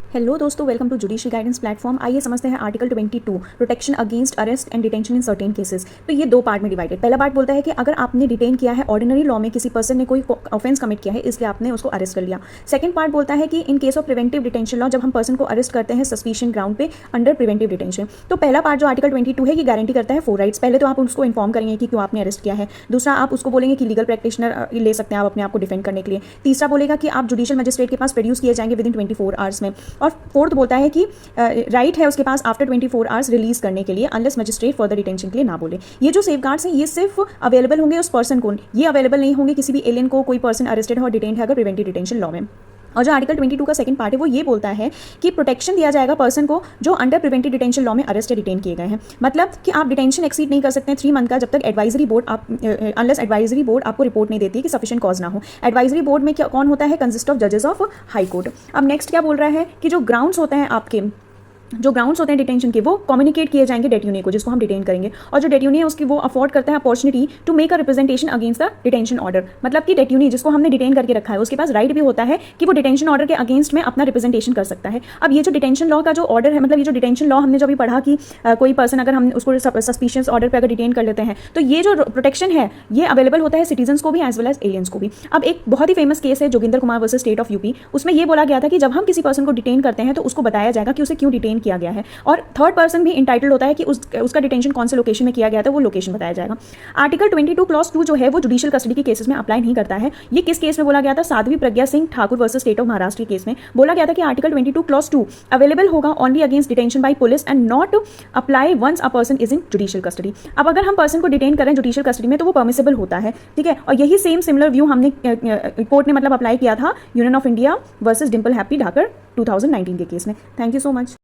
Hello दोस्तों, welcome to judicial guidance platform. आइए समझते हैं article 22 protection against arrest and detention in certain cases. तो ये दो पार्ट में डिवाइडेड। पहला पार्ट बोलता है कि अगर आपने डिटेन किया है, ऑर्डिनरी लॉ में किसी पर्सन ने कोई ऑफेंस कमिट किया है, इसलिए आपने उसको अरेस्ट कर लिया। सेकंड पार्ट बोलता है कि in case of preventive detention law, जब हम पर्सन को अरेस्ट करते हैं सस्पिशन ग्राउंड पे अंडर प्रिवेंटिव डिटेंशन। तो पहला पार्ट जो आर्टिकल 22 है, ये गारंटी करता है 4 राइट्स। पहले तो आप उसको इन्फॉर्म करेंगे कि क्यों आपने अरेस्ट किया है। दूसरा, आप उसको बोलेंगे कि लीगल प्रैक्टिशनर ले सकते हैं आप अपने आप को डिफेंड करने के लिए। तीसरा बोलेगा कि आप जुडिशियल मजिस्ट्रेट के पास प्रोड्यूस किए जाएंगे विदिन 24 आवर्स में। और फोर्थ बोलता है कि राइट है उसके पास आफ्टर 24 आवर्स रिलीज करने के लिए, अनलेस मजिस्ट्रेट फर्दर डिटेंशन के लिए ना बोले। ये जो सेफगार्ड्स हैं, ये सिर्फ अवेलेबल होंगे उस पर्सन को, ये अवेलेबल नहीं होंगे किसी भी एलियन को, कोई पर्सन अरेस्टेड है और डिटेंड है अगर प्रिवेंटिव डिटेंशन लॉ में। और जो आर्टिकल 22 का सेकंड पार्ट है, वो ये बोलता है कि प्रोटेक्शन दिया जाएगा पर्सन को जो अंडर प्रिवेंटिव डिटेंशन लॉ में अरेस्ट या डिटेन किए गए हैं। मतलब कि आप डिटेंशन एक्सीड नहीं कर सकते 3 मंथ का, जब तक advisory board unless advisory board आपको रिपोर्ट नहीं देती कि सफिशिएंट कॉज ना हो। एडवाइजरी बोर्ड में क्या कौन होता है? कंसिस्ट ऑफ जजेस ऑफ हाई कोर्ट। अब नेक्स्ट क्या बोल रहा है कि जो ग्राउंड्स होते हैं आपके, जो ग्राउंड्स होते हैं डिटेंशन के, वो कम्युनिकेट किए जाएंगे डेट्यूनी को, जिसको हम डिटेन करेंगे। और जो डेट्यूनी है उसकी वो अफोर्ड करता है opportunity to make a representation against the detention order. मतलब कि डेट्यूनी जिसको हमने डिटेन करके रखा है, उसके पास राइट भी होता है कि वो डिटेंशन ऑर्डर के अगेंस्ट में अपना रिप्रेजेंटेशन कर सकता है। अब ये जो डिटेंशन लॉ का जो ऑर्डर है, मतलब ये जो डिटेंशन लॉ हमने जो अभी पढ़ा कि कोई पर्सन अगर हम उसको सस्पिशियस ऑर्डर पर अगर डिटेन कर लेते हैं, तो ये जो प्रोटेक्शन है ये अवेलेबल होता है सिटीजन्स को भी एज वेल एज एलियंस को भी। अब एक बहुत ही फेमस केस है Joginder Kumar versus state of UP. उसमें ये बोला गया था कि जब हम किसी पर्सन को डिटेन करते हैं तो उसको बताया जाएगा कि उसे क्यों डिटेन किया गया है, और थर्ड पर्सन भी इंटाइटल्ड होता है कि उसका डिटेंशन कौन से लोकेशन में किया गया था, वो लोकेशन बताया जाएगा। आर्टिकल 22 क्लॉज 2 जो है वो जुडिशियल कस्टडी के केसेस में अप्लाई नहीं करता है। ये किस केस में बोला गया था? Sadhvi Pragya Singh Thakur versus state of Maharashtra के केस में बोला गया था कि आर्टिकल 22 क्लॉज 2 अवेलेबल होगा only against detention by police and not apply once a person is in judicial custody. अब अगर हम पर्सन को डिटेन करें जुडिशियल कस्टडी में तो वो परमिसिबल होता है, ठीक है। और यही सेम सिमिलर व्यू हमने कोर्ट ने मतलब अप्लाई किया था union of India versus Dimple happy Dhakar 2019 के केस में। Thank you so much.